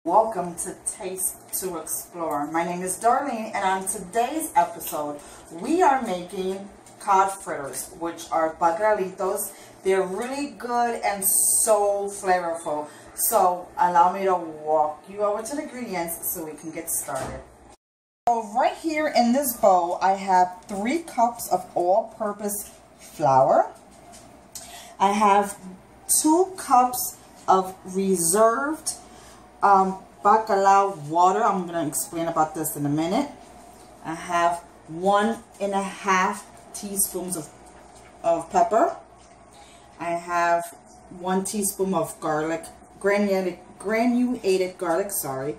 Welcome to Taste to Explore. My name is Darlene, and on today's episode, we are making cod fritters, which are bacalaoitos. They're really good and so flavorful. So allow me to walk you over to the ingredients so we can get started. So right here in this bowl, I have 3 cups of all-purpose flour. I have 2 cups of reserved bacalao water. I'm going to explain about this in a minute. I have 1.5 teaspoons of pepper. I have 1 teaspoon of garlic, granulated garlic, sorry.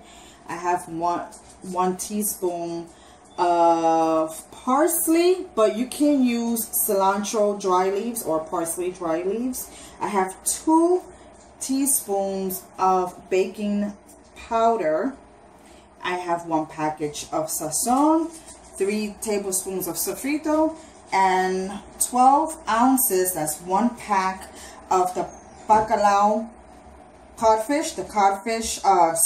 I have one teaspoon of parsley, but you can use cilantro dry leaves or parsley dry leaves. I have 2 teaspoons of baking powder. I have 1 package of Sazon, 3 tablespoons of sofrito, and 12 ounces, that's 1 pack of the bacalao codfish, the codfish,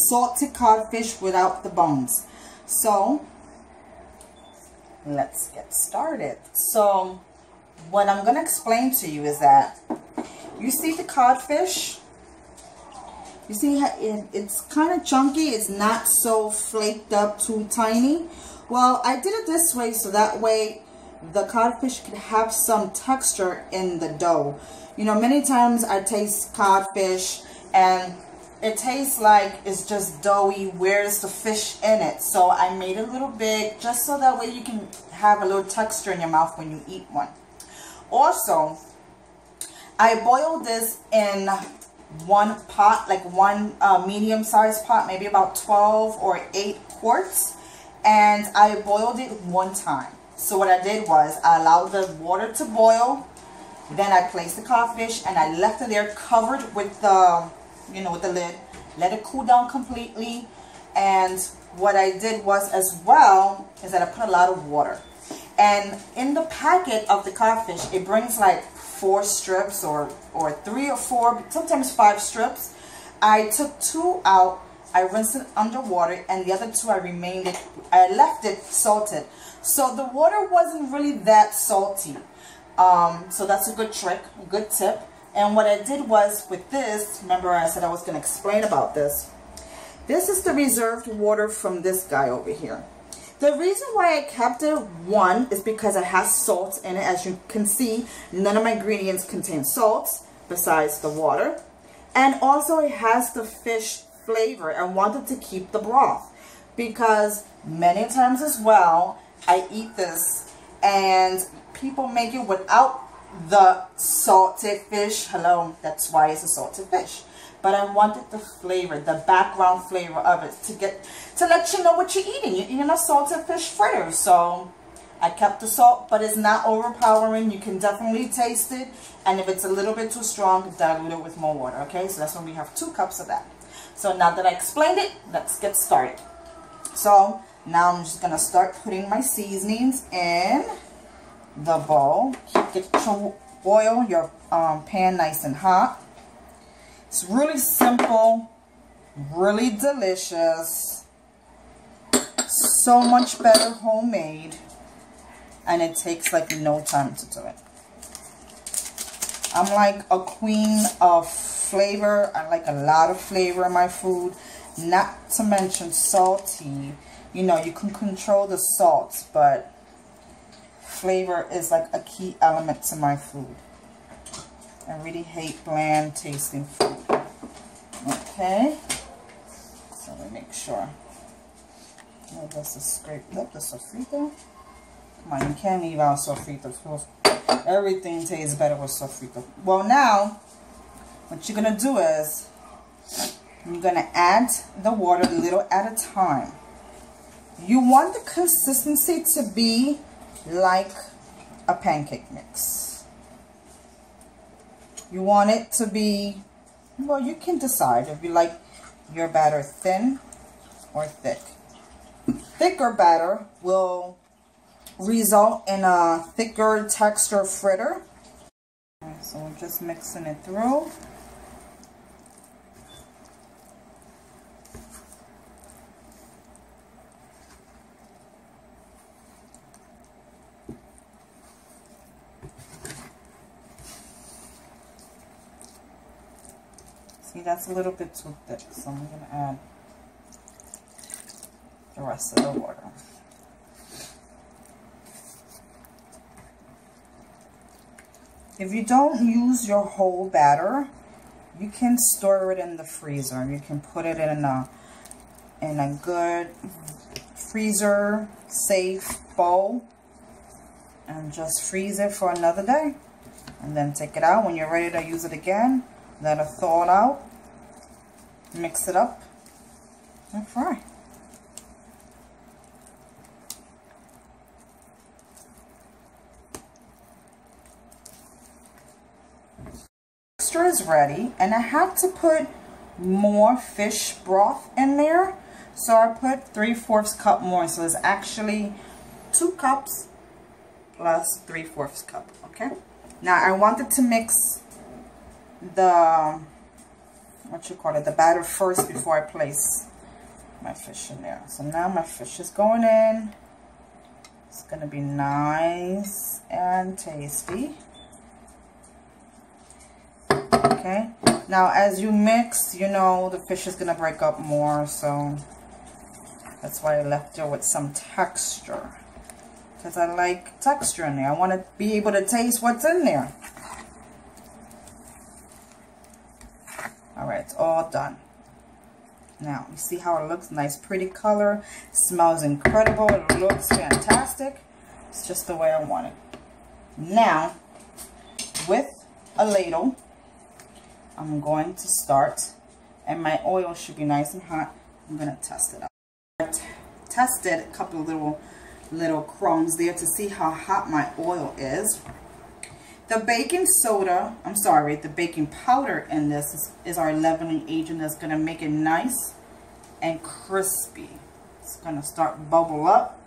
salted codfish without the bones. So let's get started. So what I'm going to explain to you is that you see the codfish. You see how it's kind of chunky. It's not so flaked up, too tiny. Well, I did it this way so that way the codfish could have some texture in the dough. You know, many times I taste codfish and it tastes like it's just doughy. Where's the fish in it? So I made it a little big just so that way you can have a little texture in your mouth when you eat one. Also, I boiled this in 1 pot, like 1 medium-sized pot, maybe about 12 or 8 quarts, and I boiled it 1 time. So what I did was I allowed the water to boil, then I placed the codfish and I left it there covered with the, with the lid, let it cool down completely. And what I did was as well is that I put a lot of water, and in the packet of the codfish it brings like 4 strips or 3 or 4, sometimes 5 strips. I took 2 out, I rinsed it under water, and the other 2 I left it salted. So the water wasn't really that salty. So that's a good trick, a good tip. And what I did was with this, remember I said I was going to explain about this. This is the reserved water from this guy over here. The reason why I kept it 1 is because it has salt in it. As you can see, none of my ingredients contain salt besides the water. And also it has the fish flavor. I wanted to keep the broth because many times as well, I eat this and people make it without the salted fish. Hello, that's why it's a salted fish. But I wanted the flavor, the background flavor of it to let you know what you're eating. You're eating a salted fish fritter. So I kept the salt, but it's not overpowering. You can definitely taste it. And if it's a little bit too strong, dilute it with more water. Okay, so that's when we have 2 cups of that. So now that I explained it, let's get started. So now I'm just gonna start putting my seasonings in the bowl. Get your oil, your pan nice and hot. It's really simple, really delicious, so much better homemade, and it takes like no time to do it. I'm like a queen of flavor. I like a lot of flavor in my food, not to mention salty. You know, you can control the salt, but flavor is like a key element to my food. I really hate bland tasting food. Okay, so let me make sure. Oh, that's a scraped up the sofrito. Come on, you can't leave out sofrito. Everything tastes better with sofrito. Well, now what you're gonna do is you're gonna add the water a little at a time. You want the consistency to be like a pancake mix. You want it to be, well, you can decide if you like your batter thin or thick. Thicker batter will result in a thicker texture fritter. Right, so we're just mixing it through. See, that's a little bit too thick, so I'm going to add the rest of the water. If you don't use your whole batter, you can store it in the freezer. You can put it in a good freezer safe bowl and just freeze it for another day, and then take it out when you're ready to use it again. Let it thaw it out, mix it up, and fry. Mixture is ready, and I have to put more fish broth in there, so I put 3/4 cup more. So it's actually 2 cups plus 3/4 cup. Okay. Now I wanted to mix the the batter first before I place my fish in there. So now my fish is going in. It's gonna be nice and tasty. Okay, now as you mix, you know the fish is gonna break up more, so that's why I left it with some texture, because I like texture in there. I want to be able to taste what's in there. All right, it's all done. Now you see how it looks? Nice, pretty color. It smells incredible. It looks fantastic. It's just the way I want it. Now, with a ladle, I'm going to start, and my oil should be nice and hot. I'm going to test it out. I tested a couple of little crumbs there to see how hot my oil is. The baking soda, the baking powder in this is our leavening agent that's going to make it nice and crispy. It's going to start bubble up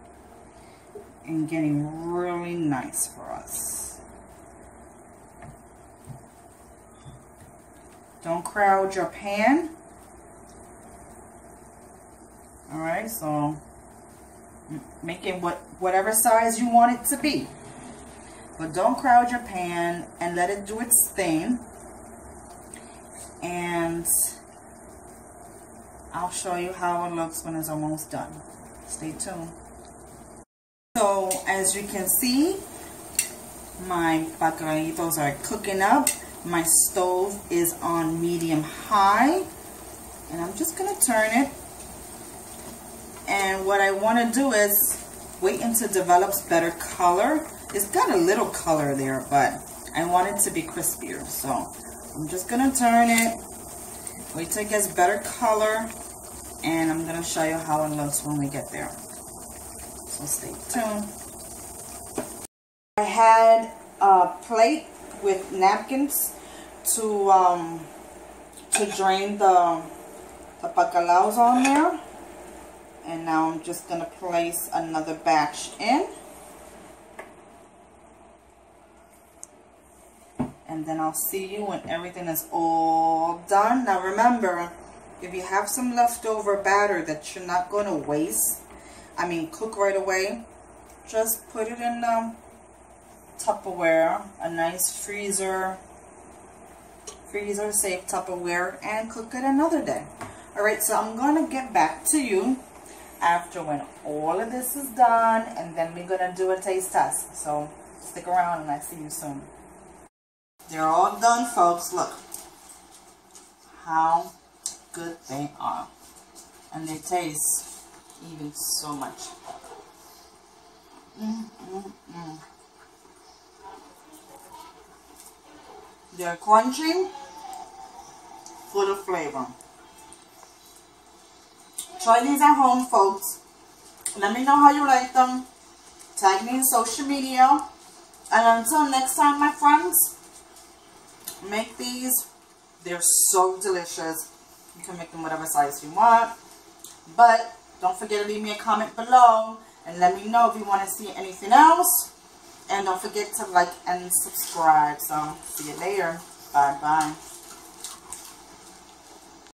and getting really nice for us. Don't crowd your pan. Alright, so make it whatever size you want it to be. But don't crowd your pan, and let it do its thing. And I'll show you how it looks when it's almost done. Stay tuned. So as you can see, my bacalaoitos are cooking up. My stove is on medium high, and I'm just going to turn it. And what I want to do is wait until it develops better color. It's got a little color there, but I want it to be crispier. So I'm just going to turn it, wait till it gets better color, and I'm going to show you how it looks when we get there. So stay tuned. I had a plate with napkins to drain the bacalaos on there, and now I'm just going to place another batch in, and then I'll see you when everything is all done. Now remember, if you have some leftover batter that you're not going to waste, cook right away, just put it in the Tupperware, a nice freezer safe Tupperware, and cook it another day. Alright, so I'm going to get back to you after when all of this is done, and then we're going to do a taste test. So stick around and I'll see you soon. They're all done, folks. Look how good they are, and they taste even so much. They're crunchy, full of flavor. Try these at home, folks. Let me know how you like them. Tag me in social media. And until next time, my friends, make these. They're so delicious. You can make them whatever size you want. But don't forget to leave me a comment below and let me know if you want to see anything else. And don't forget to like and subscribe. So, see you later. Bye-bye.